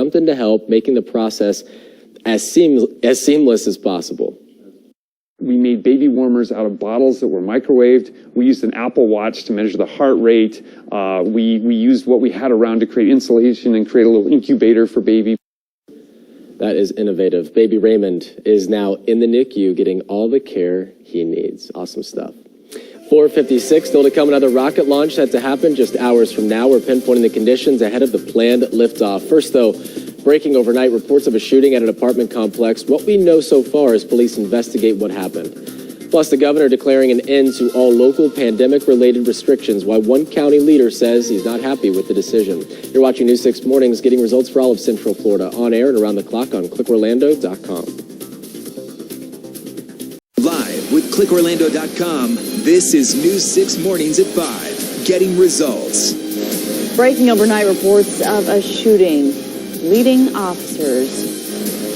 something to help, making the process as seamless as possible. We made baby warmers out of bottles that were microwaved. We used an Apple Watch to measure the heart rate. We used what we had around to create insulation and create a little incubator for baby. That is innovative. Baby Raymond is now in the NICU getting all the care he needs. Awesome stuff. 4:56, still to come, another rocket launch set to happen just hours from now. We're pinpointing the conditions ahead of the planned liftoff. First, though, breaking overnight reports of a shooting at an apartment complex. What we know so far is police investigate what happened. Plus, the governor declaring an end to all local pandemic-related restrictions, while one county leader says he's not happy with the decision. You're watching News 6 Mornings, getting results for all of Central Florida, on air and around the clock on clickorlando.com. Live with clickorlando.com, this is News 6 Mornings at 5, getting results. Breaking overnight reports of a shooting, leading officers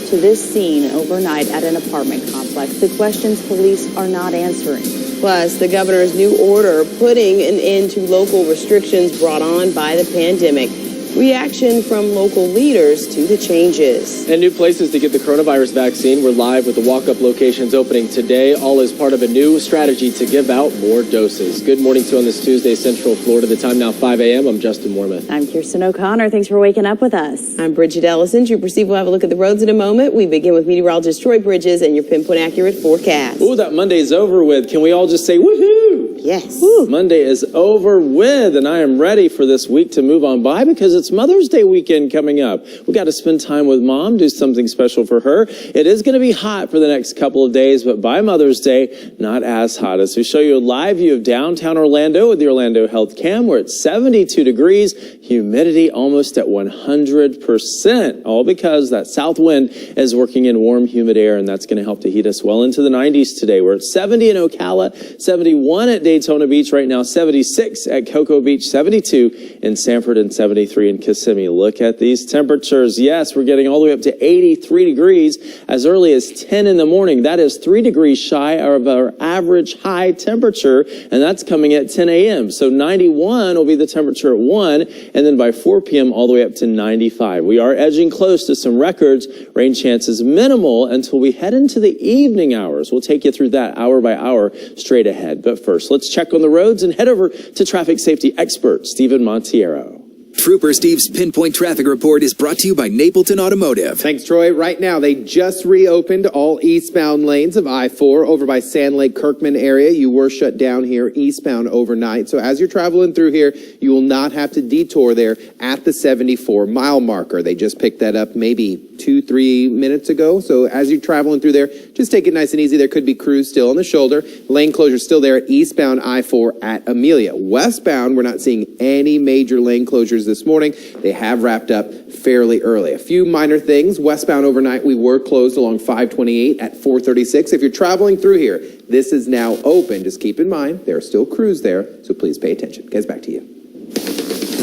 to this scene overnight at an apartment complex. The questions police are not answering. Plus, the governor's new order putting an end to local restrictions brought on by the pandemic. Reaction from local leaders to the changes. And new places to get the coronavirus vaccine. We're live with the walk-up locations opening today. All is part of a new strategy to give out more doses. Good morning to you on this Tuesday, Central Florida. The time now 5 a.m. I'm Justin Warmoth. I'm Kirstin O'Connor. Thanks for waking up with us. I'm Bridgett Ellison. True Perceive will have a look at the roads in a moment. We begin with meteorologist Troy Bridges and your pinpoint accurate forecast. Ooh, that Monday's over with. Can we all just say woohoo? Yes. Woo. Monday is over with, and I am ready for this week to move on by because it's Mother's Day weekend coming up. We got to spend time with Mom, do something special for her. It is going to be hot for the next couple of days, but by Mother's Day, not as hot. As we show you a live view of downtown Orlando with the Orlando Health Cam, we're at 72 degrees, humidity almost at 100%, all because that south wind is working in warm, humid air, and that's going to help to heat us well into the 90s today. We're at 70 in Ocala, 71 at Daytona Beach right now, 76 at Cocoa Beach, 72 in Sanford, and 73 in Kissimmee. Look at these temperatures. Yes, we're getting all the way up to 83 degrees as early as 10 in the morning. That is 3 degrees shy of our average high temperature, and that's coming at 10 a.m. So 91 will be the temperature at 1, and then by 4 p.m. all the way up to 95. We are edging close to some records. Rain chances minimal until we head into the evening hours. We'll take you through that hour by hour straight ahead. But first, let's check on the roads and head over to traffic safety expert Stephen Montiero. Trooper Steve's Pinpoint Traffic Report is brought to you by Napleton Automotive. Thanks, Troy. Right now, they just reopened all eastbound lanes of I-4 over by Sand Lake Kirkman area. You were shut down here eastbound overnight. So as you're traveling through here, you will not have to detour there at the 74-mile marker. They just picked that up maybe 2-3 minutes ago. So as you're traveling through there, just take it nice and easy. There could be crews still on the shoulder. Lane closure still there at eastbound I-4 at Amelia. Westbound, we're not seeing any major lane closures this morning. They have wrapped up fairly early. A few minor things. Westbound overnight, we were closed along 528 at 436. If you're traveling through here, this is now open. Just keep in mind, there are still crews there, so please pay attention. Guys, back to you.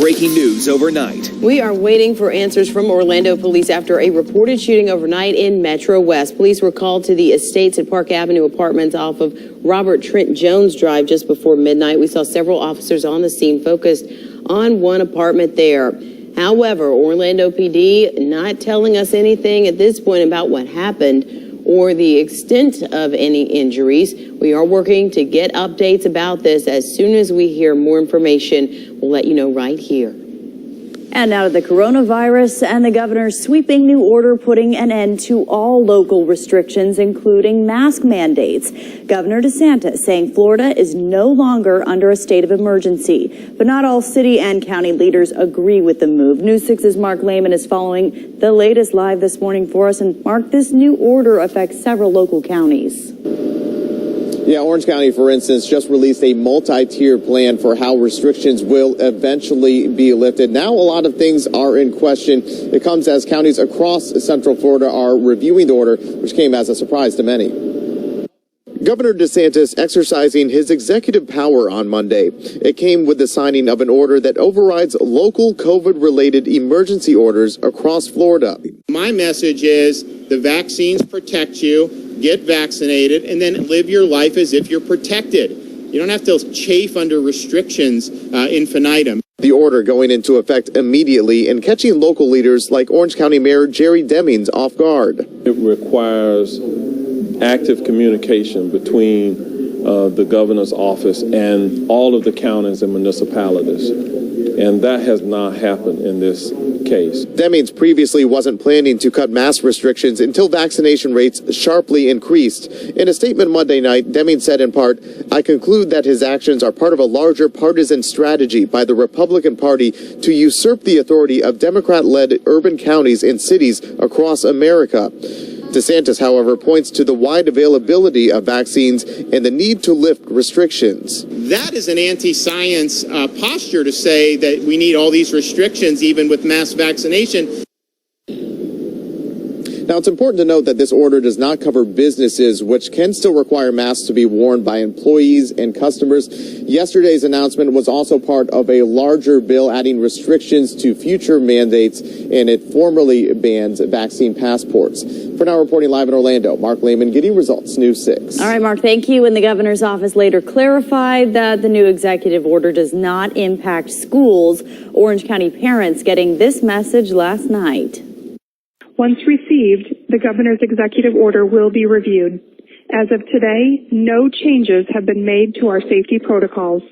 Breaking news overnight. We are waiting for answers from Orlando police after a reported shooting overnight in Metro West. Police were called to the Estates at Park Avenue apartments off of Robert Trent Jones Drive just before midnight. We saw several officers on the scene focused on one apartment there. However, Orlando PD not telling us anything at this point about what happened or the extent of any injuries. We are working to get updates about this. As soon as we hear more information, we'll let you know right here. And now to the coronavirus and the governor's sweeping new order putting an end to all local restrictions, including mask mandates. Governor DeSantis saying Florida is no longer under a state of emergency. But not all city and county leaders agree with the move. News 6's Mark Lehman is following the latest live this morning for us. And Mark, this new order affects several local counties. Yeah, Orange County, for instance, just released a multi-tier plan for how restrictions will eventually be lifted. Now a lot of things are in question. It comes as counties across Central Florida are reviewing the order, which came as a surprise to many. Governor DeSantis exercising his executive power on Monday. It came with the signing of an order that overrides local COVID-related emergency orders across Florida. My message is the vaccines protect you. Get vaccinated, and then live your life as if you're protected. You don't have to chafe under restrictions infinitum. The order going into effect immediately and catching local leaders like Orange County Mayor Jerry Demings off guard. It requires active communication between the governor's office and all of the counties and municipalities. And that has not happened in this case. Demings previously wasn't planning to cut mask restrictions until vaccination rates sharply increased. In a statement Monday night, Demings said in part, "I conclude that his actions are part of a larger partisan strategy by the Republican Party to usurp the authority of Democrat-led urban counties and cities across America." DeSantis, however, points to the wide availability of vaccines and the need to lift restrictions. That is an anti-science posture to say that we need all these restrictions even with mass vaccination. Now, it's important to note that this order does not cover businesses, which can still require masks to be worn by employees and customers. Yesterday's announcement was also part of a larger bill adding restrictions to future mandates, and it formally bans vaccine passports. For now, reporting live in Orlando, Mark Lehman, getting results, News 6. All right, Mark, thank you. And the governor's office later clarified that the new executive order does not impact schools. Orange County parents getting this message last night. Once received, the governor's executive order will be reviewed. As of today, no changes have been made to our safety protocols.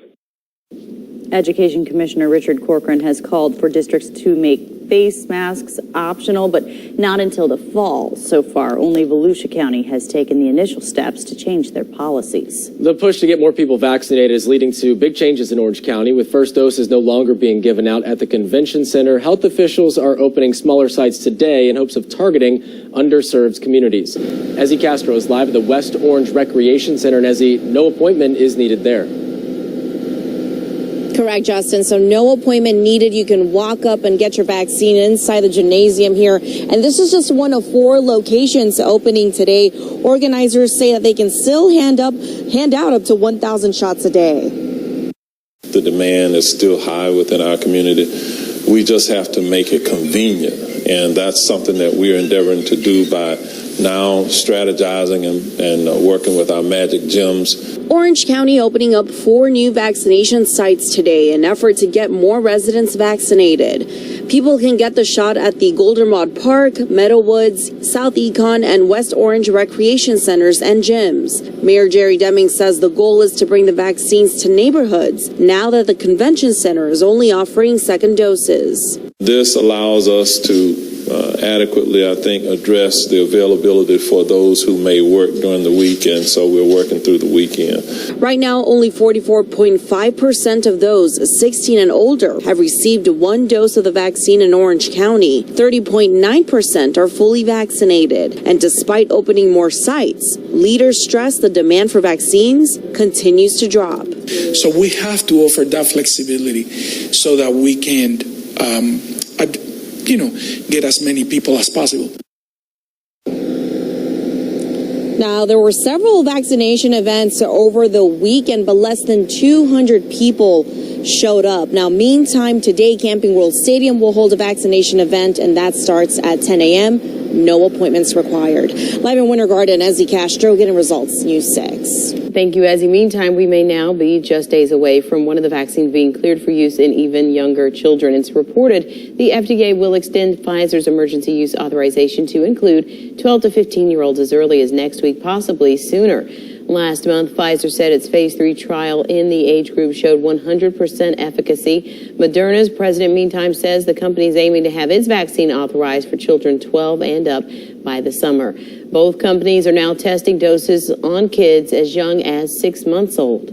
Education Commissioner Richard Corcoran has called for districts to make face masks optional, but not until the fall. So far, only Volusia County has taken the initial steps to change their policies. The push to get more people vaccinated is leading to big changes in Orange County, with first doses no longer being given out at the convention center. Health officials are opening smaller sites today in hopes of targeting underserved communities. Ezzy Castro is live at the West Orange Recreation Center, and Ezzy, no appointment is needed there. Correct, Justin. So no appointment needed. You can walk up and get your vaccine inside the gymnasium here. And this is just one of 4 locations opening today. Organizers say that they can still hand out up to 1,000 shots a day. The demand is still high within our community. We just have to make it convenient. And that's something that we're endeavoring to do by now strategizing and working with our magic gyms. Orange County opening up 4 new vaccination sites today in an effort to get more residents vaccinated. People can get the shot at the Goldenrod Park, Meadowwoods, South Econ, and West Orange recreation centers and gyms. Mayor Jerry Demings says the goal is to bring the vaccines to neighborhoods now that the convention center is only offering second doses. This allows us to adequately, I think, address the availability for those who may work during the weekend, so we're working through the weekend. Right now, only 44.5% of those 16 and older have received 1 dose of the vaccine in Orange County. 30.9% are fully vaccinated. And despite opening more sites, leaders stress the demand for vaccines continues to drop. So we have to offer that flexibility so that we can get as many people as possible. Now, there were several vaccination events over the weekend, but less than 200 people showed up. Now, meantime, today, Camping World Stadium will hold a vaccination event, and that starts at 10 a.m. No appointments required. Live in Winter Garden, Ezzy Castro getting results, News 6. Thank you, Ezzy. Meantime, we may now be just days away from one of the vaccines being cleared for use in even younger children. It's reported the FDA will extend Pfizer's emergency use authorization to include 12 to 15-year-olds as early as next week, possibly sooner. Last month, Pfizer said its phase 3 trial in the age group showed 100% efficacy. Moderna's president, meantime, says the company is aiming to have its vaccine authorized for children 12 and up by the summer. Both companies are now testing doses on kids as young as 6 months old.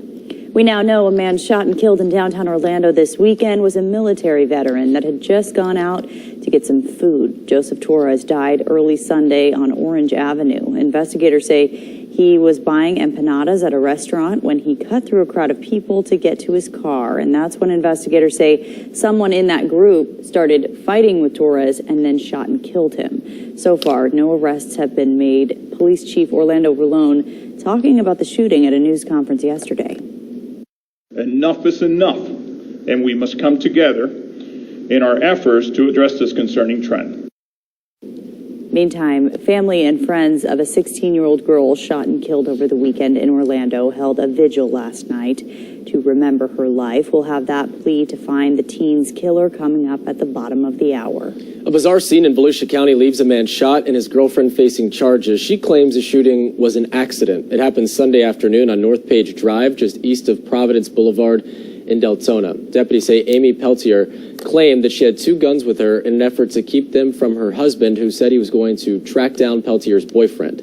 We now know a man shot and killed in downtown Orlando this weekend was a military veteran that had just gone out to get some food. Joseph Torres died early Sunday on Orange Avenue. Investigators say he was buying empanadas at a restaurant when he cut through a crowd of people to get to his car. And that's when investigators say someone in that group started fighting with Torres and then shot and killed him. So far, no arrests have been made. Police Chief Orlando Rulone talking about the shooting at a news conference yesterday. Enough is enough, and we must come together in our efforts to address this concerning trend. Meantime, family and friends of a 16-year-old girl shot and killed over the weekend in Orlando held a vigil last night to remember her life. We'll have that plea to find the teen's killer coming up at the bottom of the hour. A bizarre scene in Volusia County leaves a man shot and his girlfriend facing charges. She claims the shooting was an accident. It happened Sunday afternoon on North Page Drive, just east of Providence Boulevard in Deltona. Deputies say Amy Peltier claimed that she had 2 guns with her in an effort to keep them from her husband, who said he was going to track down Peltier's boyfriend.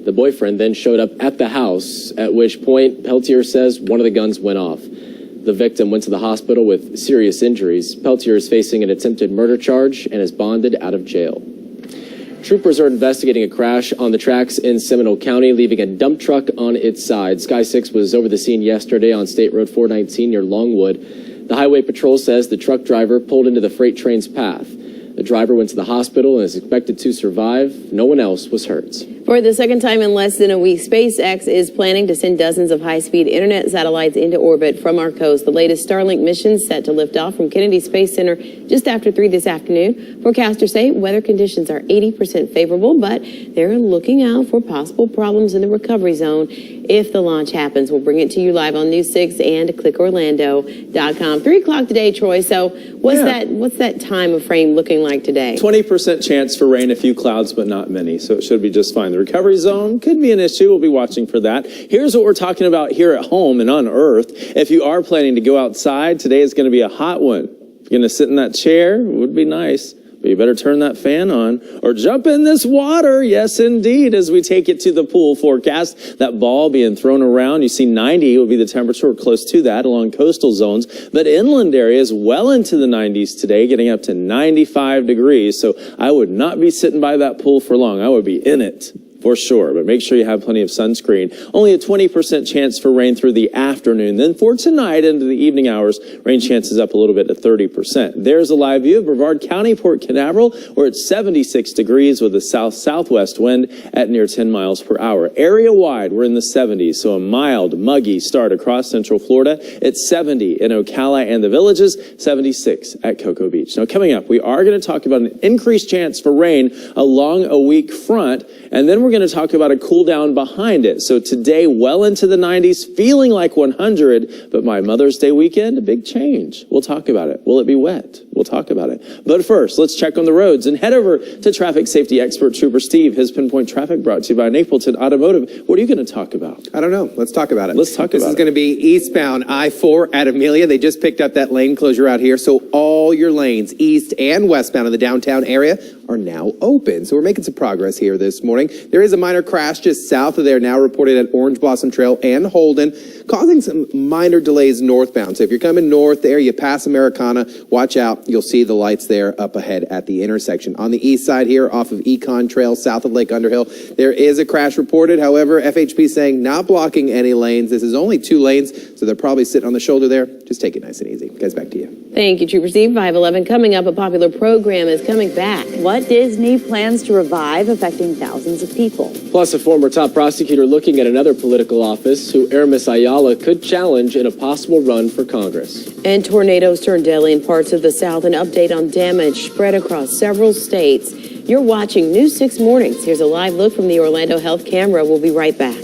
The boyfriend then showed up at the house, at which point Peltier says one of the guns went off. The victim went to the hospital with serious injuries. Peltier is facing an attempted murder charge and is bonded out of jail. Troopers are investigating a crash on the tracks in Seminole County, leaving a dump truck on its side. Sky 6 was over the scene yesterday on State Road 419 near Longwood. The Highway Patrol says the truck driver pulled into the freight train's path. The driver went to the hospital and is expected to survive. No one else was hurt. For the second time in less than a week, SpaceX is planning to send dozens of high-speed internet satellites into orbit from our coast. The latest Starlink mission set to lift off from Kennedy Space Center just after 3 this afternoon. Forecasters say weather conditions are 80% favorable, but they're looking out for possible problems in the recovery zone if the launch happens. We'll bring it to you live on News 6 and clickorlando.com. 3 o'clock today, Troy. So what's that time frame looking like today? 20% chance for rain, a few clouds, but not many. So it should be just fine. The recovery zone could be an issue. We'll be watching for that. Here's what we're talking about here at home and on Earth. If you are planning to go outside, today is going to be a hot one. If you're going to sit in that chair, it would be nice. But you better turn that fan on or jump in this water. Yes, indeed. As we take it to the pool forecast, that ball being thrown around, you see 90 will be the temperature, or close to that along coastal zones. But inland areas well into the 90s today, getting up to 95 degrees. So I would not be sitting by that pool for long. I would be in it. For sure, but make sure you have plenty of sunscreen. Only a 20% chance for rain through the afternoon. Then for tonight into the evening hours, rain chances up a little bit to 30%. There's a live view of Brevard County, Port Canaveral, where it's 76 degrees with a south-southwest wind at near 10 miles per hour. Area-wide, we're in the 70s, so a mild, muggy start across central Florida. It's 70 in Ocala and the Villages, 76 at Cocoa Beach. Now coming up, we are going to talk about an increased chance for rain along a weak front, and then we're going to talk about a cool down behind it. So today, well into the 90s, feeling like 100, but my Mother's Day weekend, a big change. We'll talk about it. Will it be wet? We'll talk about it. But first, let's check on the roads and head over to traffic safety expert Trooper Steve. His Pinpoint Traffic brought to you by Napleton Automotive. What are you going to talk about? I don't know. Let's talk about it. Let's talk about it. This is going to be eastbound I-4 at Amelia. They just picked up that lane closure out here, so all your lanes, east and westbound in the downtown area, are now open. So we're making some progress here this morning. There is a minor crash just south of there now reported at Orange Blossom Trail and Holden, causing some minor delays northbound. So if you're coming north there, you pass Americana, watch out. You'll see the lights there up ahead at the intersection. On the east side here, off of Econ Trail, south of Lake Underhill, there is a crash reported. However, FHP saying not blocking any lanes. This is only 2 lanes, so they're probably sitting on the shoulder there. Just take it nice and easy. Guys, back to you. Thank you, Trooper Steve. 511 coming up. A popular program is coming back. What Disney plans to revive, affecting thousands of people. Plus, a former top prosecutor looking at another political office who Aramis Ayala could challenge in a possible run for Congress. And tornadoes turned deadly in parts of the South. An update on damage spread across several states. You're watching News 6 Mornings. Here's a live look from the Orlando Health camera. We'll be right back.